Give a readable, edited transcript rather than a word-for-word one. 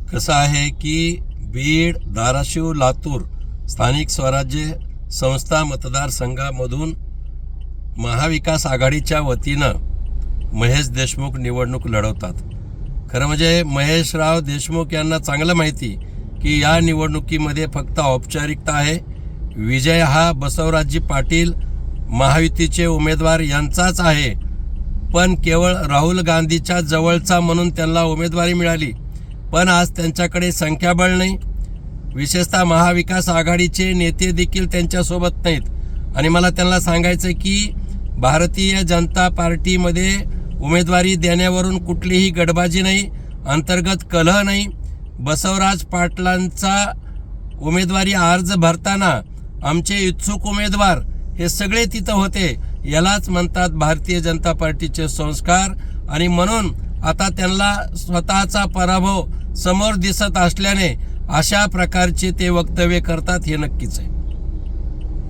कसं आहे की बीड, धाराशिव, लातूर स्थानिक स्वराज्य संस्था मतदारसंघामधून महाविकास आघाडीच्या वतीनं महेश देशमुख निवडणूक लढवतात. खरं म्हणजे महेशराव देशमुख यांना चांगलं माहिती की या निवडणुकीमध्ये फक्त औपचारिकता आहे. विजय हा बसवराजजी पाटील महायुतीचे उमेदवार यांचाच आहे, पण केवळ राहुल गांधीच्या जवळचा म्हणून त्यांना उमेदवारी मिळाली. पण आज त्यांच्याकडे संख्याबळ नाही. विशेषतः महाविकास आघाडीचे नेते देखील त्यांच्यासोबत नाहीत. आणि मला त्यांना सांगायचं की भारतीय जनता पार्टीमध्ये उमेदवारी देण्यावरून कुठलीही गडबाजी नाही, अंतर्गत कलह नाही. बसवराज पाटलांचा उमेदवारी अर्ज भरताना आमचे इच्छुक उमेदवार हे सगळे तिथं होते. यालाच म्हणतात भारतीय जनता पार्टीचे संस्कार. आणि म्हणून आता त्यांना स्वतःचा पराभव समोर दिसत असल्याने अशा प्रकारचे ते वक्तव्य करतात हे नक्कीच आहे.